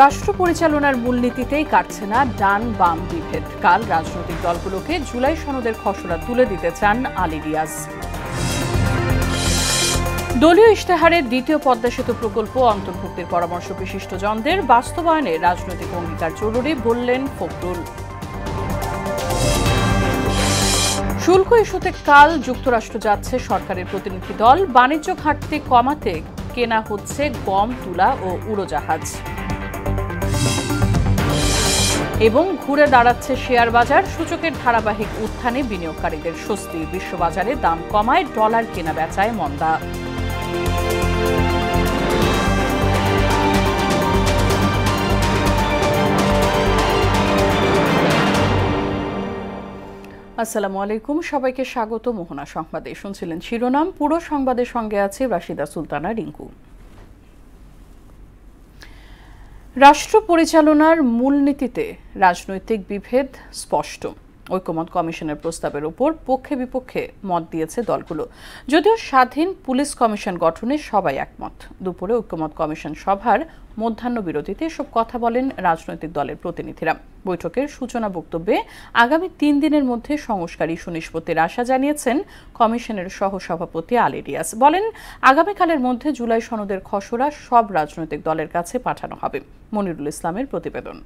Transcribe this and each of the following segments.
রাষ্ট্র পরিচালনার মূলনীতিতেই কাটছে না ডান বাম বিভেদ। কাল রাজনৈতিক দলগুলোকে জুলাই সনদের খসড়া তুলে দিতে চান আলী রিয়াজ। দলীয় ইশতেহারে দ্বিতীয় পদ্মা সেতু প্রকল্প অন্তর্ভুক্তির পরামর্শ বিশিষ্টজনদের, বাস্তবায়নে রাজনৈতিক অঙ্গীকার জরুরি বললেন ফখরুল। শুল্ক ইস্যুতে কাল যুক্তরাষ্ট্র যাচ্ছে সরকারের প্রতিনিধি দল। বাণিজ্য ঘাটতি কমাতে কেনা হচ্ছে গম, তুলা ও উড়োজাহাজ। এবং ঘুরে দাঁড়াচ্ছে শেয়ার বাজার, সূচকের ধারাবাহিক উত্থানে বিনিয়োগকারীদের স্বস্তি। বিশ্ববাজারে দাম কমায় ডলার কেনা বেচায় মন্দা। আসসালামু আলাইকুম, সবাইকে স্বাগত মোহনা সংবাদে। শুনছিলেন শিরোনাম, পুরো সংবাদের সঙ্গে আছে রাশিদা সুলতানা রিঙ্কু। রাষ্ট্র পরিচালনার মূলনীতিতে রাজনৈতিক বিভেদ স্পষ্ট। ঐকমত্য কমিশনের প্রস্তাবের উপর পক্ষে বিপক্ষে মত দিয়েছে দলগুলো। যদিও স্বাধীন পুলিশ কমিশন গঠনে সবাই একমত। দুপুরে ঐকমত্য কমিশন সভার মধ্যাহ্ন বিরতিতে এসব কথা বলেন রাজনৈতিক দলের প্রতিনিধিরা। বৈঠকের সূচনা বক্তব্যে আগামী 3 দিনের মধ্যে সংস্কার ইস্যু নিষ্পত্তির আশা জানিয়েছেন কমিশনের সহসভাপতি আলী রিয়াজ। বলেন, আগামীকালের মধ্যে জুলাই সনদের খসড়া সব রাজনৈতিক দলের কাছে পাঠানো হবে। মনিরুল ইসলামের প্রতিবেদন।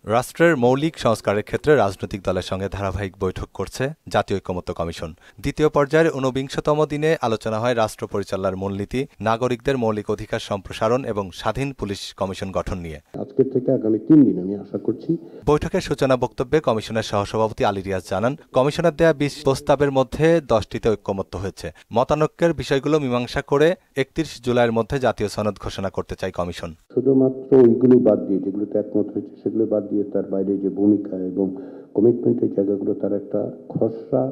রাষ্ট্রের মৌলিক সংস্কারের ক্ষেত্রে রাজনৈতিক দলের সঙ্গে ধারাবাহিক বৈঠক করছে জাতীয় ঐকমত্য কমিশন। দ্বিতীয় পর্যায়ের 49তম দিনে আলোচনা হয় রাষ্ট্র পরিচালনার মূলনীতি, নাগরিকদের মৌলিক অধিকার সম্প্রসারণ এবং স্বাধীন পুলিশ কমিশন গঠন নিয়ে। আজকের থেকে আগামী 3 দিন আমি আশা করছি। বৈঠকের সূচনা বক্তব্যে কমিশনের সহসভাপতি আলী রিয়াজ জানান, কমিশনের দেয়া 20 প্রস্তাবের মধ্যে 10টিতে ঐকমত্য হয়েছে। মতানৈক্যের বিষয়গুলো মীমাংসা করে 31 জুলাইয়ের মধ্যে জাতীয় সনদ ঘোষণা করতে চায় কমিশন। শুধুমাত্র ওইগুলো বাদ দিয়ে, যেগুলোতে একমত হয়েছে সেগুলো বাদ দিয়ে তার বাইরে যে ভূমিকা এবং কমিটমেন্টের জায়গাগুলো, তার একটা খসড়া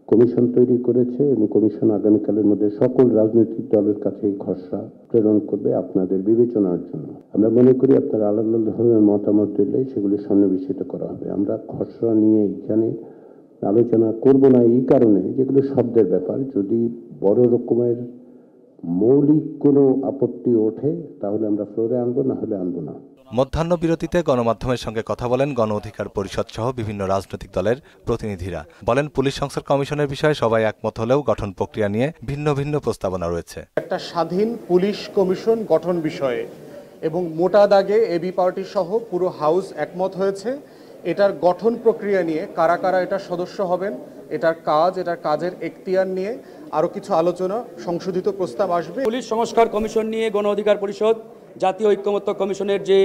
কমিশন তৈরি করেছে এবং কমিশন আগামীকালের মধ্যে সকল রাজনৈতিক দলের কাছে এই খসড়া প্রেরণ করবে আপনাদের বিবেচনার জন্য। আমরা মনে করি আপনারা আলাদা ধরনের মতামত দিলে সেগুলি সন্নিবেশিত করা হবে। আমরা খসড়া নিয়ে এখানে আলোচনা করব না এই কারণে, যেগুলো শব্দের ব্যাপার। যদি বড় রকমের মৌলিক কোনো আপত্তি ওঠে তাহলে আমরা ফ্লোরে আনবো, না হলে আনবো না। মধ্যাহ্ন বিরতিতে গণমাধ্যমের সঙ্গে কথা বলেন গণ অধিকার পরিষদ সহ বিভিন্ন রাজনৈতিক দলের প্রতিনিধিরা। বলেন, পুলিশ সংস্কার কমিশনের বিষয়ে সবাই একমত হলেও গঠন প্রক্রিয়া নিয়ে ভিন্ন ভিন্ন প্রস্তাবনা রয়েছে। একটা স্বাধীন পুলিশ কমিশন গঠন বিষয়ে এবং মোটা দাগে এবি পার্টি সহ পুরো হাউস একমত হয়েছে। এটার গঠন প্রক্রিয়া নিয়ে কারা কারা এটার সদস্য হবেন, এটার কাজের এখতিয়ার নিয়ে আরও কিছু আলোচনা, সংশোধিত প্রস্তাব আসবে। পুলিশ সংস্কার কমিশন নিয়ে গণ অধিকার পরিষদ জাতীয় ঐকমত্য কমিশনের যে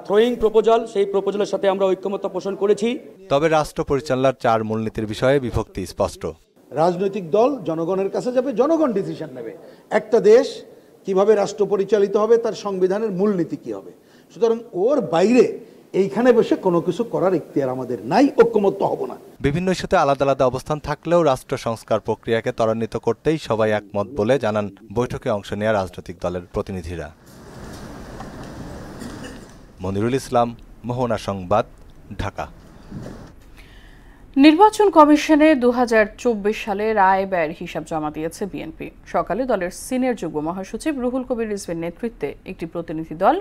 থ্রোয়িং প্রপোজাল, সেই প্রপোজালের সাথে আমরা ঐকমত্য পোষণ করেছি। তবে রাষ্ট্র পরিচালনার 4 মূলনীতির বিষয়ে বিভক্তি স্পষ্ট। রাজনৈতিক দল জনগণের কাছে যাবে, জনগণ ডিসিশন নেবে একটা দেশ কিভাবে রাষ্ট্র পরিচালিত হবে, তার সংবিধানের মূলনীতি কি হবে। সুতরাং ওর বাইরে এইখানে বসে কোনো কিছু করার ইখতিয়ার আমাদের নাই, ঐকমত্য হব না। বিভিন্ন ইস্যুতে আলাদা আলাদা অবস্থান থাকলেও রাষ্ট্র সংস্কার প্রক্রিয়াকে ত্বরান্বিত করতেই সবাই একমত বলে জানান বৈঠকে অংশ নেওয়া রাজনৈতিক দলের প্রতিনিধিরা। মনিরুল ইসলাম, মোহনা সংবাদ, ঢাকা। নির্বাচন কমিশনে 2024 সালের আয় ব্যয়ের হিসাব জমা দিয়েছে বিএনপি। সকালে দলের সিনিয়র যুগ্ম মহাসচিব রুহুল কবির রিজভীর নেতৃত্বে একটি প্রতিনিধি দল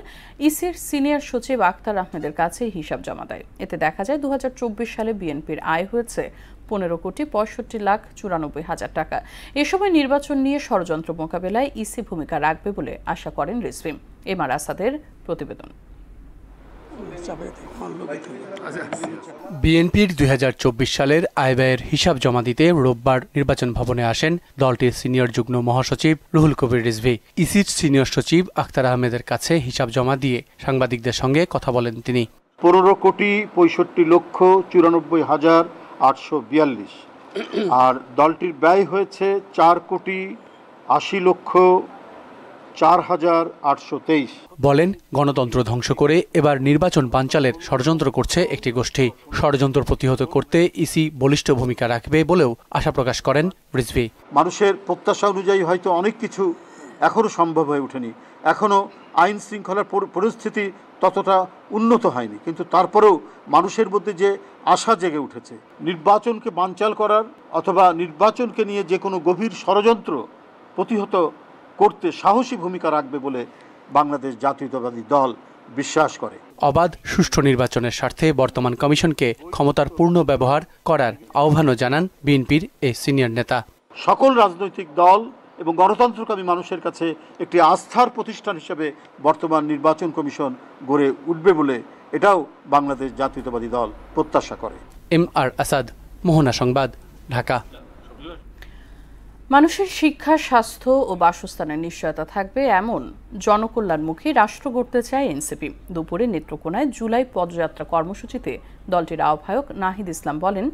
ইসির সিনিয়র সচিব আখতার আহমেদের কাছে হিসাব জমা দেয়। এতে দেখা যায় 2024 সালে বিএনপির আয় হয়েছে 15,65,94,000 টাকা। এ সময় নির্বাচন নিয়ে ষড়যন্ত্র মোকাবেলায় ইসি ভূমিকা রাখবে বলে আশা করেন রিজভী। এমআর আসাদের প্রতিবেদন। বিএনপির 2024 সালের আয় ব্যয়ের হিসাব জমা দিতে রোববার নির্বাচন ভবনে আসেন দলটির সিনিয়র যুগ্ম মহাসচিব রুহুল কবির রিজভী। ইসির সিনিয়র সচিব আখতার আহমেদের কাছে হিসাব জমা দিয়ে সাংবাদিকদের সঙ্গে কথা বলেন তিনি। 15,65,94,842 আর দলটির ব্যয় হয়েছে 4,80,04,823। বলেন, গণতন্ত্র ধ্বংস করে এবার নির্বাচন বানচালের ষড়যন্ত্র করছে একটি গোষ্ঠী। ষড়যন্ত্র প্রতিহত করতে ইসি বলিষ্ঠ ভূমিকা রাখবে বলেও আশা প্রকাশ করেন রিজভী। মানুষের প্রত্যাশা অনুযায়ী হয়তো অনেক কিছু এখনো সম্ভব হয়ে ওঠেনি, এখনো আইন শৃঙ্খলার পরিস্থিতি ততটা উন্নত হয়নি, কিন্তু তারপরেও মানুষের মধ্যে যে আশা জেগে উঠেছে। নির্বাচনকে বানচাল করার অথবা নির্বাচনকে নিয়ে যে কোনো গভীর ষড়যন্ত্র প্রতিহত করতে সাহসী ভূমিকা রাখবে বলে বাংলাদেশ জাতীয়তাবাদী দল বিশ্বাস করে। অবাধ সুষ্ঠু নির্বাচনের স্বার্থে বর্তমান কমিশনকে ক্ষমতার পূর্ণ ব্যবহার করার আহ্বানও জানান বিএনপির এই সিনিয়র নেতা। সকল রাজনৈতিক দল এবং গণতন্ত্রকামী মানুষের কাছে একটি আস্থার প্রতিষ্ঠান হিসেবে বর্তমান নির্বাচন কমিশন গড়ে উঠবে বলে এটাও বাংলাদেশ জাতীয়তাবাদী দল প্রত্যাশা করে। MR আসাদ, মোহনা সংবাদ, ঢাকা। মানুষের শিক্ষা, স্বাস্থ্য ও বাসস্থানের নিশ্চয়তা থাকবে এমন জনকল্যাণমুখী রাষ্ট্র গড়তে চায় এনসিপি। দুপুরে নেত্রকোনায় জুলাই পদযাত্রা কর্মসূচিতে দলটির আহ্বায়ক নাহিদ ইসলাম বলেন,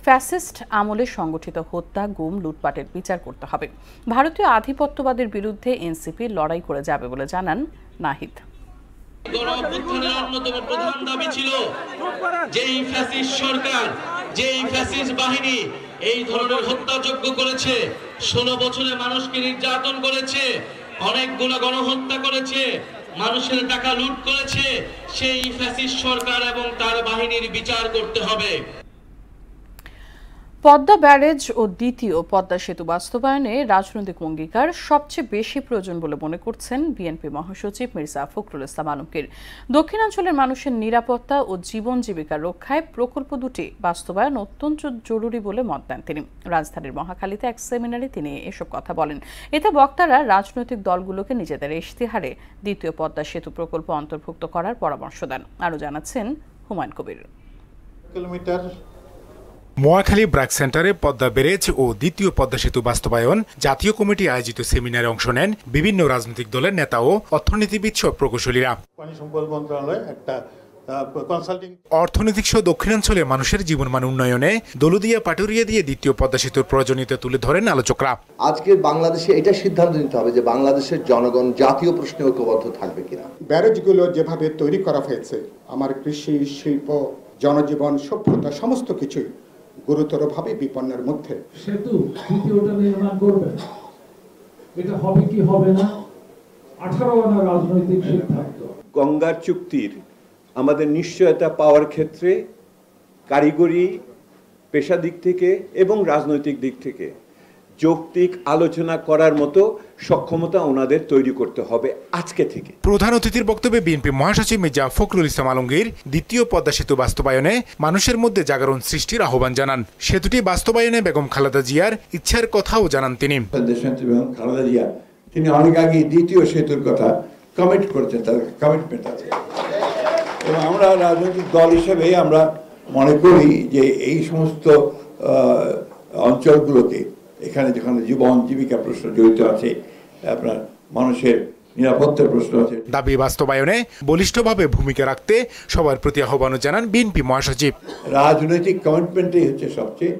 ফ্যাসিস্ট আমলে সংগঠিত হত্যা, গুম, লুটপাটের বিচার করতে হবে। ভারতীয় আধিপত্যবাদের বিরুদ্ধে এনসিপি লড়াই করে যাবে বলে জানান নাহিদ। গণঅভ্যুত্থানের অন্যতম প্রধান দাবি ছিল যেই ফ্যাসিস্ট সরকার, যেই ফ্যাসিস্ট বাহিনী এই ধরনের হত্যাযজ্ঞ করেছে, 16 বছরে মানুষকে নির্যাতন করেছে, অনেকগুলো গণহত্যা করেছে, মানুষের টাকা লুট করেছে, সেই ফ্যাসিস্ট সরকার এবং তার বাহিনীর বিচার করতে হবে। পদ্মা ব্যারেজ ও দ্বিতীয় পদ্মা সেতু বাস্তবায়নে রাজনৈতিক অঙ্গীকার সবচেয়ে বেশি প্রয়োজন বলে মনে করছেন বিএনপি মহাসচিব মির্জা ফখরুল ইসলাম আলমগীর। দক্ষিণাঞ্চলের মানুষের নিরাপত্তা ও জীবন জীবিকা রক্ষায় প্রকল্প দুটি বাস্তবায়ন অত্যন্ত জরুরি বলে মত দেন তিনি। রাজধানীর মহাখালীতে এক সেমিনারে তিনি এসব কথা বলেন। এতে বক্তারা রাজনৈতিক দলগুলোকে নিজেদের ইশতেহারে দ্বিতীয় পদ্মা সেতু প্রকল্প অন্তর্ভুক্ত করার পরামর্শ দেন। আরও জানাচ্ছেন হুমায়ুন কবির। মহাখালী ব্র্যাক সেন্টারে পদ্মা ব্যারেজ ও দ্বিতীয় পদ্মা সেতু বাস্তবায়ন জাতীয় কমিটি আয়োজিত সেমিনারে অংশ নেন বিভিন্ন রাজনৈতিক দলের নেতা ও অর্থনীতিবিদ সহ প্রকৌশলীরা। পানি সম্পদ মন্ত্রণালয় একটা অর্থনৈতিক সহ দক্ষিণাঞ্চলের মানুষের জীবনমান উন্নয়নে দলুদিয়া পাটুরিয়া দিয়ে দ্বিতীয় পদ্মা সেতুর প্রয়োজনীয়তা তুলে ধরেন আলোচকরা। আজকে বাংলাদেশে এটা সিদ্ধান্ত নিতে হবে যে বাংলাদেশের জনগণ জাতীয় প্রশ্নে ঐক্যবদ্ধ থাকবে কিনা। ব্যারেজগুলো যেভাবে তৈরি করা হয়েছে, আমার কৃষি, শিল্প, জনজীবন, সভ্যতা সমস্ত কিছুই গুরুতরভাবে বিপন্নের মধ্যে। সেতু দ্বিতীয়টা নির্মাণ করবে, এটা হবে কি হবে না 18 আনা রাজনৈতিক সিদ্ধান্ত। গঙ্গার চুক্তির আমাদের নিশ্চয়তা পাওয়ার ক্ষেত্রে কারিগরি, পেশা দিক থেকে এবং রাজনৈতিক দিক থেকে যৌক্তিক আলোচনা করার মতো সক্ষমতা ওনাদের তৈরি করতে হবে আজকে থেকে। প্রধান অতিথির বক্তব্যে বিএনপি মহাসচিব মির্জা ফখরুল ইসলাম আলমগীর দ্বিতীয় পদ্মা সেতু বাস্তবায়নে মানুষের মধ্যে জাগরণ সৃষ্টির আহ্বান জানান। সেতুটি বাস্তবায়নে বেগম খালেদা জিয়ার ইচ্ছার কথাও জানান তিনি। বেগম খালেদা জিয়া তিনি অনেক আগে দ্বিতীয় সেতুর কথা কমিট করেছেন, তার কমিটমেন্ট আছে এবং আমরা রাজনৈতিক দল হিসেবে আমরা মনে করি যে এই সমস্ত অঞ্চলগুলোকে, এখানে যেখানে জীবন জীবিকা প্রশ্ন জড়িত আছে, আপনার মানুষের নিরাপত্তার প্রশ্ন আছে, দাবি বাস্তবায়নে বলিষ্ঠভাবে ভূমিকা রাখতে সবার প্রতি আহ্বান জানান বিএনপি মহাসচিব। রাজনৈতিক কমিটমেন্টই হচ্ছে সবচেয়ে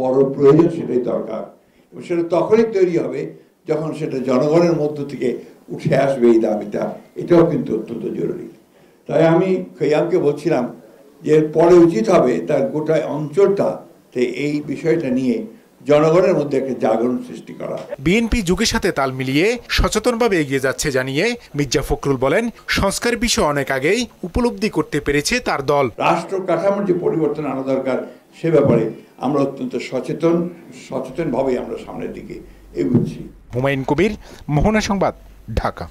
বড় প্রয়োজন, সেটাই দরকার এবং সেটা তখনই তৈরি হবে যখন সেটা জনগণের মধ্য থেকে উঠে আসবে এই দাবিটা। এটাও কিন্তু অত্যন্ত জরুরি। তাই আমি খৈয়ামকে বলছিলাম যে পরে উচিত হবে তার গোটা অঞ্চলটাতে এই বিষয়টা নিয়ে জনগণের মধ্যে একটা জাগরণ সৃষ্টি করা। বিএনপি যুগের সাথে তাল মিলিয়ে সচেতনভাবে এগিয়ে যাচ্ছে জানিয়ে মির্জা ফখরুল বলেন, সংস্কার বিষয় অনেক আগেই উপলব্ধি করতে পেরেছে তার দল। রাষ্ট্র কাঠামোর যে পরিবর্তন আনা দরকার সে ব্যাপারে আমরা অত্যন্ত সচেতনভাবে আমরা সামনের দিকে এগোচ্ছি। হুমায়ুন কবির, মোহনা সংবাদ, ঢাকা।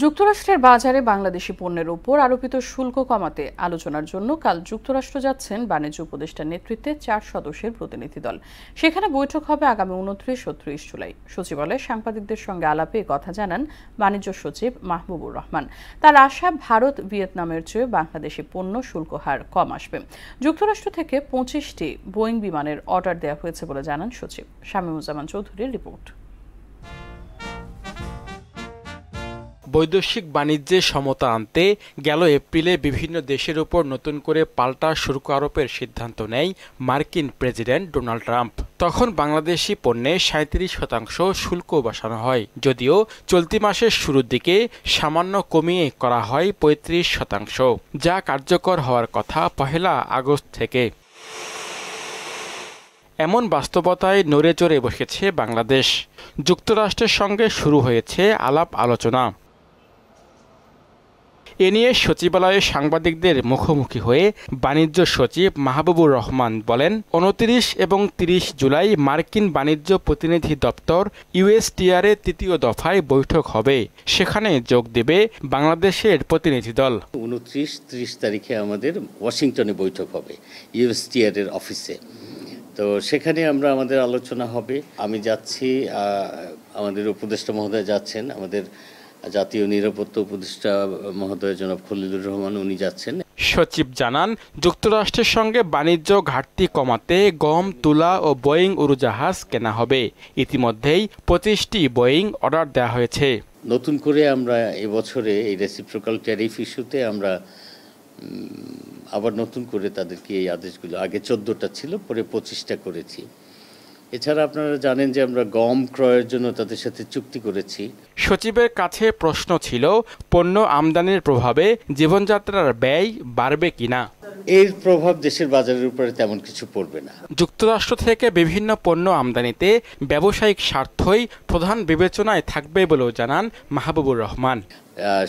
যুক্তরাষ্ট্রের বাজারে বাংলাদেশি পণ্যের উপর আরোপিত শুল্ক কমাতে আলোচনার জন্য কাল যুক্তরাষ্ট্র যাচ্ছেন বাণিজ্য উপদেষ্টার নেতৃত্বে 4 সদস্যের প্রতিনিধি দল। সেখানে বৈঠক হবে আগামী 29 ও 30 জুলাই। সচিবালয়ে সাংবাদিকদের সঙ্গে আলাপে কথা জানান বাণিজ্য সচিব মাহবুবুর রহমান। তার আশা, ভারত ভিয়েতনামের চেয়ে বাংলাদেশি পণ্য শুল্ক হার কম আসবে। যুক্তরাষ্ট্র থেকে 25টি বোয়িং বিমানের অর্ডার দেওয়া হয়েছে বলে জানান সচিব। শামীমুজ্জামান চৌধুরীর রিপোর্ট। বৈদেশিক বাণিজ্যে সমতা আনতে গেল এপ্রিলে বিভিন্ন দেশের উপর নতুন করে পাল্টা শুল্ক আরোপের সিদ্ধান্ত নেয় মার্কিন প্রেসিডেন্ট ডোনাল্ড ট্রাম্প। তখন বাংলাদেশি পণ্যে 37% শুল্ক বসানো হয়, যদিও চলতি মাসের শুরুর দিকে সামান্য কমিয়ে করা হয় 35%, যা কার্যকর হওয়ার কথা 1 আগস্ট থেকে। এমন বাস্তবতায় নড়ে চড়ে বসেছে বাংলাদেশ। যুক্তরাষ্ট্রের সঙ্গে শুরু হয়েছে আলাপ আলোচনা। এ নিয়ে সচিবালয়ে সাংবাদিকদের মুখোমুখি হয়ে বাণিজ্য সচিব মাহবুবুর রহমান বলেন, 29 এবং 30 জুলাই মার্কিন বাণিজ্য প্রতিনিধি দপ্তর USTR এর তৃতীয় দফায় বৈঠক হবে। সেখানে যোগ দেবে বাংলাদেশের প্রতিনিধি দল। 29-30 তারিখে আমাদের ওয়াশিংটনে বৈঠক হবে USTR এর অফিসে। তো সেখানে আমাদের আলোচনা হবে। আমি যাচ্ছি, আমাদের উপদেষ্টা মহোদয় যাচ্ছেন, আমাদের জাতীয় নিরাপত্তা উপদেষ্টা মহোদয় জনাব খলিলুর রহমান উনি যাচ্ছেন। সচিব জানান, যুক্তরাষ্ট্রের সঙ্গে বাণিজ্য ঘাটতি কমাতে গম, তুলা ও বোয়িং উড়োজাহাজ কেনা হবে। ইতিমধ্যেই 25টি বোয়িং অর্ডার দেওয়া হয়েছে। নতুন করে আমরা এবছরে এই রেসিপ্রোকাল ট্যারিফ ইস্যুতে আমরা আবার নতুন করে তাদেরকে এই আদেশগুলো, আগে 14টা ছিল, পরে 25টা করেছি। এছাড়া আপনারা জানেন যে আমরা গম ক্রয়ের জন্য তাদের সাথে চুক্তি করেছি। সচিবের কাছে প্রশ্ন ছিল, পণ্য আমদানির প্রভাবে জীবনযাত্রার ব্যয় বাড়বে কিনা। এর প্রভাব দেশের বাজারের উপরে তেমন কিছু পড়বে না। যুক্তরাষ্ট্র থেকে বিভিন্ন পণ্য আমদানিতে ব্যবসায়িক স্বার্থই প্রধান বিবেচনায় থাকবে বলেও জানান মাহবুবুর রহমান।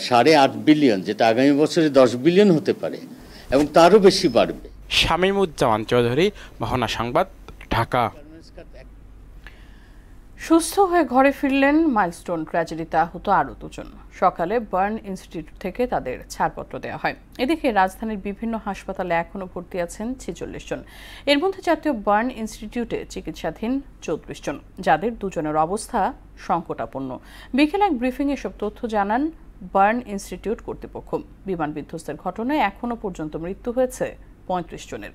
8.5 বিলিয়ন, যেটা আগামী বছরে 10 বিলিয়ন হতে পারে এবং তারও বেশি বাড়বে। শামীমুজ্জামান চৌধুরী, মোহনা সংবাদ, ঢাকা। সুস্থ হয়ে ঘরে ফিরলেন মাইলস্টোন ট্র্যাজেডিতে আহত আরও 2 জন। সকালে বার্ন ইনস্টিটিউট থেকে তাদের ছাড়পত্র দেওয়া হয়। এদিকে রাজধানীর বিভিন্ন হাসপাতালে এখনও ভর্তি আছেন 46 জন। এর মধ্যে জাতীয় বার্ন ইনস্টিটিউটে চিকিৎসাধীন 34 জন, যাদের 2 জনের অবস্থা সংকটাপন্ন। বিকেলে এক ব্রিফিংয়ে এসব তথ্য জানান বার্ন ইনস্টিটিউট কর্তৃপক্ষ। বিমান বিধ্বস্তের ঘটনায় এখনও পর্যন্ত মৃত্যু হয়েছে 35 জনের।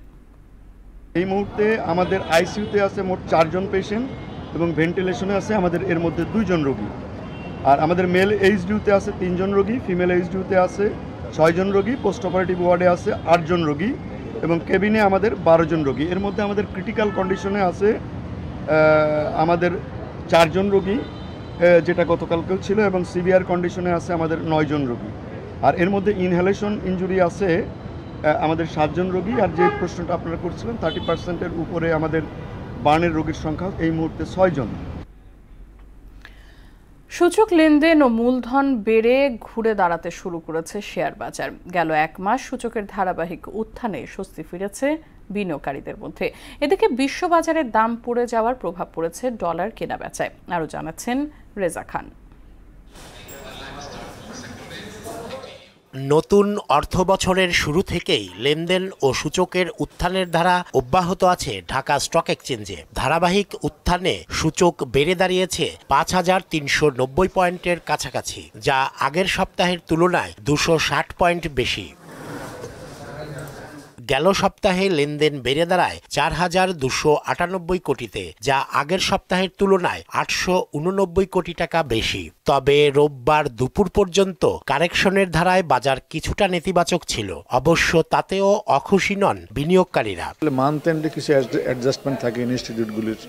এই মুহূর্তে আমাদের আইসিইউতে আছে মোট 4 জন পেশেন্ট এবং ভেন্টিলেশনে আছে আমাদের এর মধ্যে 2 জন রোগী। আর আমাদের মেল এইচডিউতে আছে 3 জন রোগী, ফিমেল এইচডিউতে আছে 6 জন রোগী, পোস্ট অপারেটিভ ওয়ার্ডে আছে 8 জন রোগী এবং কেবিনে আমাদের 12 জন রোগী। এর মধ্যে আমাদের ক্রিটিক্যাল কন্ডিশনে আছে আমাদের 4 জন রোগী, যেটা গতকালকেও ছিল, এবং সিভিয়ার কন্ডিশনে আছে আমাদের 9 জন রোগী। আর এর মধ্যে ইনহেলেশন ইনজুরি আছে আমাদের 7 জন রোগী। আর যে প্রশ্নটা আপনারা করছিলেন 30%-এর উপরে আমাদের বার্নের রোগীর সংখ্যা এই মুহূর্তে 6 জন। সূচক লেনদেন ও মূলধন বেড়ে ঘুরে দাঁড়াতে শুরু করেছে শেয়ার বাজার। গেল 1 মাস সূচকের ধারাবাহিক উত্থানে স্বস্তি ফিরেছে বিনিয়োগকারীদের মধ্যে। এদিকে বিশ্ববাজারের দাম পড়ে যাওয়ার প্রভাব পড়েছে ডলার কেনা বেচায়। আরও জানাচ্ছেন রেজা খান। নতুন অর্থবছরের শুরু থেকেই লেনদেন ও সূচকের উত্থানের ধারা অব্যাহত আছে ঢাকা স্টক এক্সচেঞ্জে। ধারাবাহিক উত্থানে সূচক বেড়ে দাঁড়িয়েছে 5390 পয়েন্টের কাছাকাছি, যা আগের সপ্তাহের তুলনায় 260 পয়েন্ট বেশি। গেল সপ্তাহে লেনদেন বেড়ে দাঁড়ায় 4298 কোটিতে, যা আগের সপ্তাহের তুলনায় 889 কোটি টাকা বেশি। তবে রোববার দুপুর পর্যন্ত কারেকশনের ধারায় বাজার কিছুটা নেতিবাচক ছিল। অবশ্য তাতেও অখুশি নন বিনিয়োগকারীরা। মান্থ এন্ডে কিছু অ্যাডজাস্টমেন্ট থাকে ইনস্টিটিউটগুলির,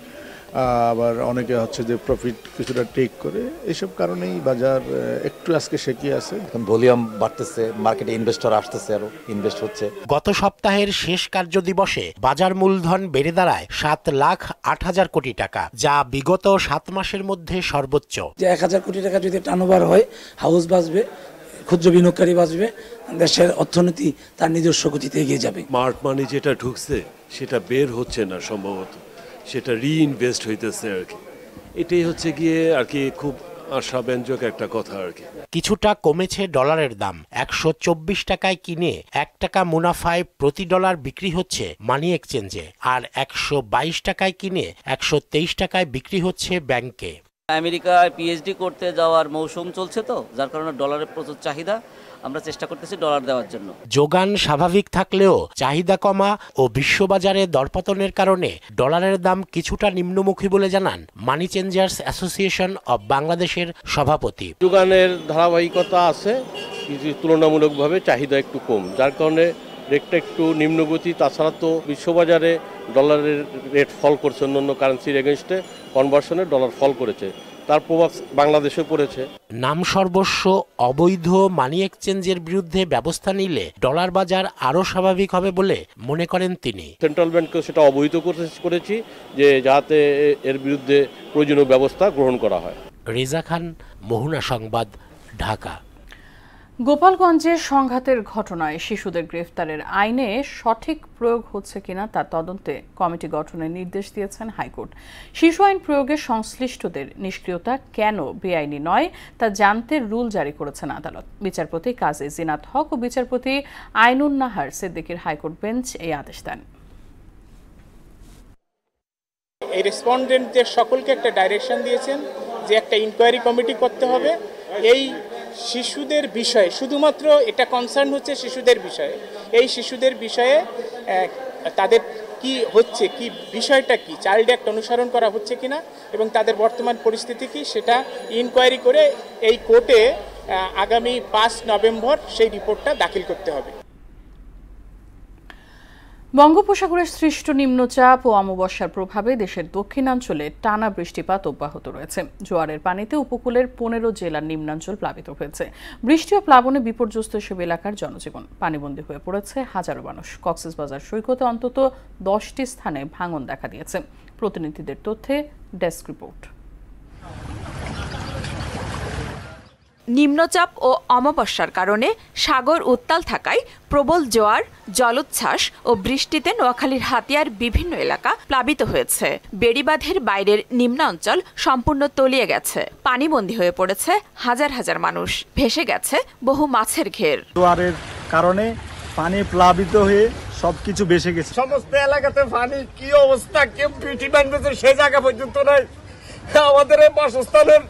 আবার অনেকে হচ্ছে যে প্রফিট কিছুটা টেক করে, এইসব কারণেই বাজার একটু আজকে শেকিয়ে আছে। ভলিউম বাড়তেছে, মার্কেটে ইনভেস্টর আসতেছে, আরো ইনভেস্ট হচ্ছে। গত সপ্তাহের শেষ কার্যদিবসে বাজার মূলধন বেড়ে দাঁড়ায় 7,08,000 কোটি টাকা, যা বিগত 7 মাসের মধ্যে সর্বোচ্চ। 1000 কোটি টাকা যদি টার্নওভার হয়, হাউস বাঁচবে, ক্ষুদ্র বিনিয়োগকারী বাঁচবে, দেশের অর্থনীতি তার নিজস্ব গতিতে এগিয়ে যাবে। স্মার্ট মানি যেটা ঢুকছে সেটা বের হচ্ছে না, সম্ভবত সেটা রিইনভেস্ট হইতেছে আর কি। এটাই হচ্ছে গিয়ে আর কি খুব আশাব্যঞ্জক একটা কথা আর কি। কিছুটা কমেছে ডলারের দাম। 124 টাকায় কিনে 1 টাকা মুনাফায় প্রতি ডলার বিক্রি হচ্ছে মানি এক্সচেঞ্জে, আর 122 টাকায় কিনে 123 টাকায় বিক্রি হচ্ছে ব্যাংকে। আমেরিকায় পিএইচডি করতে যাওয়ার মৌসুম চলছে, তো যার কারণে ডলারের প্রচুর চাহিদা। আমরা চেষ্টা করতেছি ডলার দেওয়ার জন্য। যোগান স্বাভাবিক থাকলেও চাহিদা কমা ও বিশ্ববাজারে দরপতনের কারণে ডলারের দাম কিছুটা নিম্নমুখী বলে জানান মানি চেঞ্জার্স অ্যাসোসিয়েশন অব বাংলাদেশের সভাপতি। যোগানের ধারাবাহিকতা আছে, কিন্তু তুলনামূলকভাবে চাহিদা একটু কম, যার কারণে রেটটা একটু নিম্নগতি। তাছাড়া তো বিশ্ববাজারে ডলারের রেট ফল করছে, অন্যান্য কারেন্সির এগেনস্টে কনভার্সনে ডলার ফল করেছে, তার প্রভাব বাংলাদেশে পড়েছে। নাম সর্বস্ব অবৈধ মানি এক্সচেঞ্জের বিরুদ্ধে ব্যবস্থা নিলে ডলার বাজার আরও স্বাভাবিক হবে বলে মনে করেন তিনি। সেন্ট্রাল ব্যাংককে সেটা অবহিত করেছি যে যাতে এর বিরুদ্ধে প্রয়োজনীয় ব্যবস্থা গ্রহণ করা হয়। রেজা খান, মোহনা সংবাদ, ঢাকা। গোপালগঞ্জে সংঘাতের ঘটনায় শিশুদের গ্রেফতারের আইনে সঠিক প্রয়োগ হচ্ছে কিনা তা তদন্তে কমিটি গঠনের নির্দেশ দিয়েছেন হাইকোর্ট। শিশু আইন প্রয়োগে সংশ্লিষ্টদের নিষ্ক্রিয়তা কেন বেআইনি নয় তা জানতে রুল জারি করেছেন আদালত। বিচারপতি কাজী জিনাত হক ও বিচারপতি আইনুন নাহার সিদ্দিকীর হাইকোর্ট বেঞ্চ এই আদেশ দেন। এই রেসপন্ডেন্টদের সকলকে একটা ডাইরেকশন দিয়েছেন যে একটা ইনকোয়ারি কমিটি করতে হবে। এই শিশুদের বিষয়ে শুধুমাত্র এটা কনসার্ন হচ্ছে শিশুদের বিষয়ে, এই শিশুদের বিষয়ে তাদের কি হচ্ছে, কি বিষয়টা কি, চাইল্ড অ্যাক্ট অনুসরণ করা হচ্ছে কিনা এবং তাদের বর্তমান পরিস্থিতি কি সেটা ইনকোয়ারি করে এই কোর্টে আগামী 5 নভেম্বর সেই রিপোর্টটা দাখিল করতে হবে। বঙ্গোপসাগরের সৃষ্ট নিম্নচাপ ও অমাবস্যার প্রভাবে দেশের দক্ষিণাঞ্চলে টানা বৃষ্টিপাত অব্যাহত রয়েছে। জোয়ারের পানিতে উপকূলের 15 জেলার নিম্নাঞ্চল প্লাবিত হয়েছে। বৃষ্টি ও প্লাবনে বিপর্যস্ত এসব এলাকার জনজীবন। পানিবন্দী হয়ে পড়েছে হাজারো মানুষ। কক্সবাজার সৈকতে অন্তত 10টি স্থানে ভাঙন দেখা দিয়েছে। প্রতিনিধিদের তথ্যে ডেস্ক রিপোর্ট। নিম্নচাপ ও অমাবস্যার কারণে সাগর উত্তাল থাকায় প্রবল জোয়ার, জলোচ্ছ্বাস ও বৃষ্টিতে নোয়াখালীর হাতিয়ার বিভিন্ন এলাকা প্লাবিত হয়েছে। বেড়িবাঁধের বাইরের নিম্নাঞ্চল সম্পূর্ণ তলিয়ে গেছে। পানিবন্দী হয়ে পড়েছে হাজার হাজার মানুষ। ভেসে গেছে বহু মাছের ঘের। জোয়ারের কারণে পানি প্লাবিত হয়ে সবকিছু ভেসে গেছে। সমস্ত এলাকাতে পানি কি অবস্থা, কেউ পিটি বাঁধবে সে জায়গা পর্যন্ত নাই। আমাদের বাসস্থানের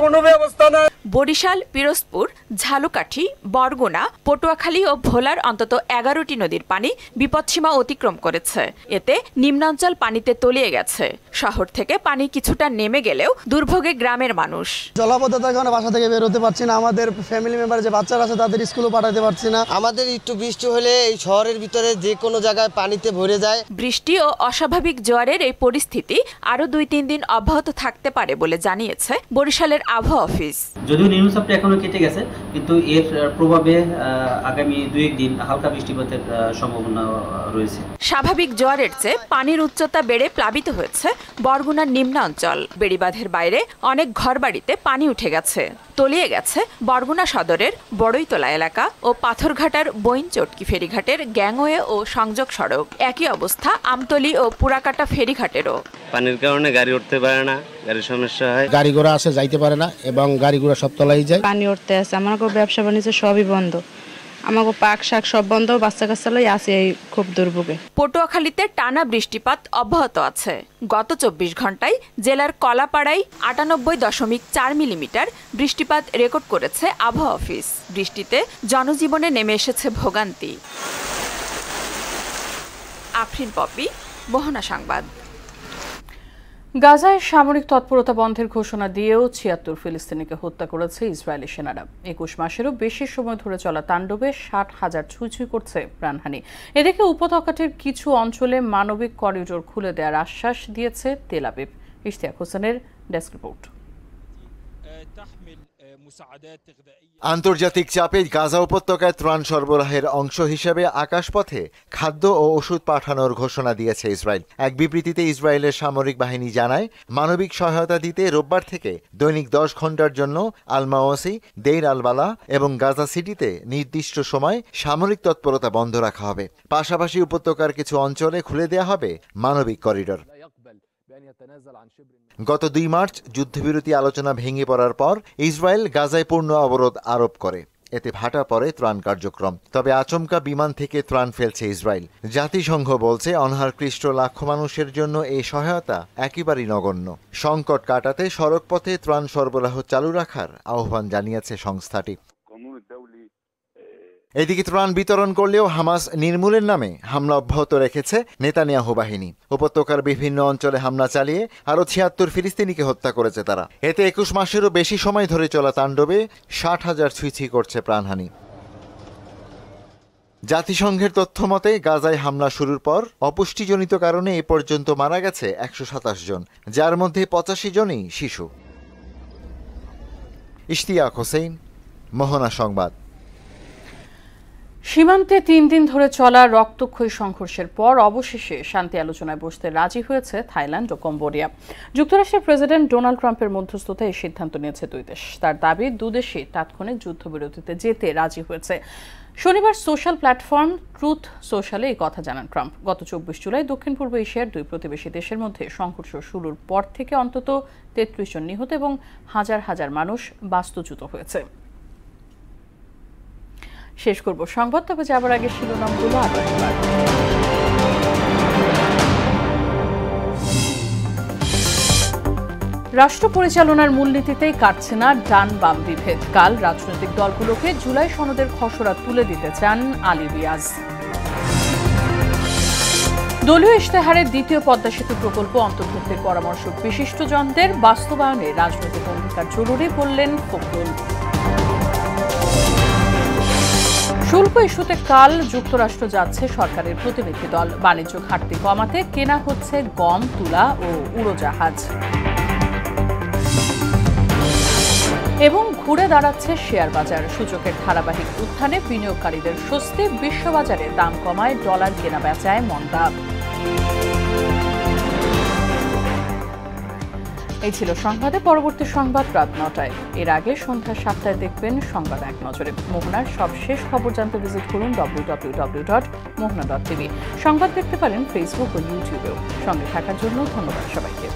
কোনো ব্যবস্থা নাই। বরিশাল, পিরোজপুর, ঝালকাঠি, বরগুনা, পটুয়াখালী ও ভোলার অন্তত 11টি নদীর পানি বিপদসীমা অতিক্রম করেছে। এতে নিম্নাঞ্চল পানিতে তলিয়ে গেছে। শহর থেকে পানি কিছুটা নেমে গেলেও দুর্ভোগে গ্রামের মানুষ। জলাবদ্ধতার কারণে বাসা থেকে বের হতে পারছি না। আমাদের ফ্যামিলি মেম্বার যে বাচ্চারা আছে তাদের স্কুলও পাঠাতে পারছি না। আমাদের একটু বৃষ্টি হলে এই শহরের ভিতরে যে কোনো জায়গায় পানিতে ভরে যায়। বৃষ্টি ও অস্বাভাবিক জোয়ারের এই পরিস্থিতি আরও 2-3 দিন অব্যাহত থাকতে পারে বলে জানিয়েছে বরিশালের আবহাওয়া অফিস। যদিও নিম্নচাপটা এখনো কেটে গেছে, কিন্তু এর প্রভাবে আগামী 2-1 দিন হালকা বৃষ্টিপাতের সম্ভাবনা রয়েছে। স্বাভাবিক জোয়ারের চেয়ে পানির উচ্চতা বেড়ে প্লাবিত হয়েছে বরগুনার নিম্নাঞ্চল। বেড়িবাঁধের বাইরে অনেক ঘরবাড়িতে পানি উঠে গেছে। তলিয়ে গেছে বরগুনা সদরের বড়ইতলা এলাকা ও পাথরঘাটার বইনচটকি ফেরিঘাটের গ্যাংওয়ে ও সংযোগ সড়ক। একই অবস্থা আমতলী ও পুরাকাটা ফেরিঘাটেরও। পানির কারণে গাড়ি উঠতে পারে না, গাড়ির সমস্যা হয়, গাড়ি ঘোড়া আসে যাইতে পারে না এবং গাড়ি ঘোড়া সব তলাই যায়। পানি উঠতে আছে, আমার ব্যবসা বাণিজ্য সবই বন্ধ, আমাকে পাক শাক সব বন্ধ, বাচ্চা কাচ্চা লই আছে এই খুব দুর্ভোগে। পটুয়াখালীতে টানা বৃষ্টিপাত অব্যাহত আছে। গত 24 ঘন্টায় জেলার কলাপাড়ায় 98.4 মিলিমিটার বৃষ্টিপাত রেকর্ড করেছে আবহাওয়া অফিস। বৃষ্টিতে জনজীবনে নেমে এসেছে ভোগান্তি। আফরিন পপি, মোহনা সংবাদ। গাজায় সামরিক তৎপরতা বন্ধের ঘোষণা দিয়েও 76 ফিলিস্তিনিকে হত্যা করেছে ইসরায়েলি সেনারা। 21 মাসেরও বেশি সময় ধরে চলা তাণ্ডবে 60,000 ছুঁই করছে প্রাণহানি। এদিকে উপত্যকাটির কিছু অঞ্চলে মানবিক করিডোর খুলে দেওয়ার আশ্বাস দিয়েছে তেল আবিব। ইশতিয়াক হোসেনের ডেস্ক রিপোর্ট। আন্তর্জাতিক চাপে গাজা উপত্যকায় ত্রাণ সরবরাহের অংশ হিসেবে আকাশপথে খাদ্য ও ওষুধ পাঠানোর ঘোষণা দিয়েছে ইসরায়েল। এক বিবৃতিতে ইসরায়েলের সামরিক বাহিনী জানায়, মানবিক সহায়তা দিতে রোববার থেকে দৈনিক 10 ঘন্টার জন্য আল মাওয়াসি, দেইর আল বালা এবং গাজা সিটিতে নির্দিষ্ট সময় সামরিক তৎপরতা বন্ধ রাখা হবে। পাশাপাশি উপত্যকার কিছু অঞ্চলে খুলে দেওয়া হবে মানবিক করিডোর। গত 2 মার্চ যুদ্ধবিরতি আলোচনা ভেঙে পড়ার পর ইসরায়েল গাজায় পূর্ণ অবরোধ আরোপ করে। এতে ভাটা পড়ে ত্রাণ কার্যক্রম। তবে আচমকা বিমান থেকে ত্রাণ ফেলছে ইসরায়েল। জাতিসংঘ বলছে অনাহারক্লিষ্ট লাখো মানুষের জন্য এই সহায়তা একেবারেই নগণ্য। সংকট কাটাতে সড়কপথে ত্রাণ সরবরাহ চালু রাখার আহ্বান জানিয়েছে সংস্থাটি। এদিকে ত্রাণ বিতরণ করলেও হামাস নির্মূলের নামে হামলা অব্যাহত রেখেছে নেতানিয়াহু বাহিনী। উপত্যকার বিভিন্ন অঞ্চলে হামলা চালিয়ে আরও 76 ফিলিস্তিনিকে হত্যা করেছে তারা। এতে 21 মাসেরও বেশি সময় ধরে চলা তাণ্ডবে 60,000 ছুঁই করছে প্রাণহানি। জাতিসংঘের তথ্য মতে গাজায় হামলা শুরুর পর অপুষ্টিজনিত কারণে এ পর্যন্ত মারা গেছে 127 জন, যার মধ্যে 85 জনই শিশু। ইশতিয়াক হোসেন, মোহনা সংবাদ। সীমান্তে 3 দিন ধরে চলা রক্তক্ষয়ী সংঘর্ষের পর অবশেষে শান্তি আলোচনায় বসতে রাজি হয়েছে থাইল্যান্ড ও কম্বোডিয়া। যুক্তরাষ্ট্রের প্রেসিডেন্ট ডোনাল্ড ট্রাম্পের মধ্যস্থতায় এই সিদ্ধান্ত নিয়েছে দুই দেশ। তার দাবি দুদেশই তাৎক্ষণিক যুদ্ধবিরতিতে যেতে রাজি হয়েছে। শনিবার সোশ্যাল প্ল্যাটফর্ম ট্রুথ সোশ্যালে এই কথা জানান ট্রাম্প। গত 24 জুলাই দক্ষিণ পূর্ব এশিয়ার দুই প্রতিবেশী দেশের মধ্যে সংঘর্ষ শুরুর পর থেকে অন্তত 33 জন নিহত এবং হাজার হাজার মানুষ বাস্তুচ্যুত হয়েছে। শেষ করব সংবাদ, তবে যাবার আগে শিরোনামগুলো আবার একবার। রাষ্ট্র পরিচালনার মূলনীতিতেই কাটছে না ডান বাম বিভেদ। কাল রাজনৈতিক দলগুলোকে জুলাই সনদের খসড়া তুলে দিতে চান আলী রিয়াজ। দলীয় ইশতেহারে দ্বিতীয় পদ্মা সেতু প্রকল্প অন্তর্ভুক্তির পরামর্শ বিশিষ্টজনদের, বাস্তবায়নে রাজনৈতিক অঙ্গীকার জরুরি বললেন ফখরুল। শুল্ক ইস্যুতে কাল যুক্তরাষ্ট্র যাচ্ছে সরকারের প্রতিনিধি দল। বাণিজ্য ঘাটতি কমাতে কেনা হচ্ছে গম, তুলা ও উড়োজাহাজ। এবং ঘুরে দাঁড়াচ্ছে শেয়ার বাজার। সূচকের ধারাবাহিক উত্থানে বিনিয়োগকারীদের স্বস্তি। বিশ্ববাজারে দাম কমায় ডলার কেনা বেচায় মন্দা। এই ছিল সংবাদে। পরবর্তী সংবাদ রাত 9টায়। এর আগে সন্ধ্যা 7টায় দেখবেন সংবাদ এক নজরে। মোহনার সবশেষ খবর জানতে ভিজিট করুন www.mohna.tv। সংবাদ দেখতে পারেন ফেসবুক ও ইউটিউবেও। সঙ্গে থাকার জন্য ধন্যবাদ সবাইকে।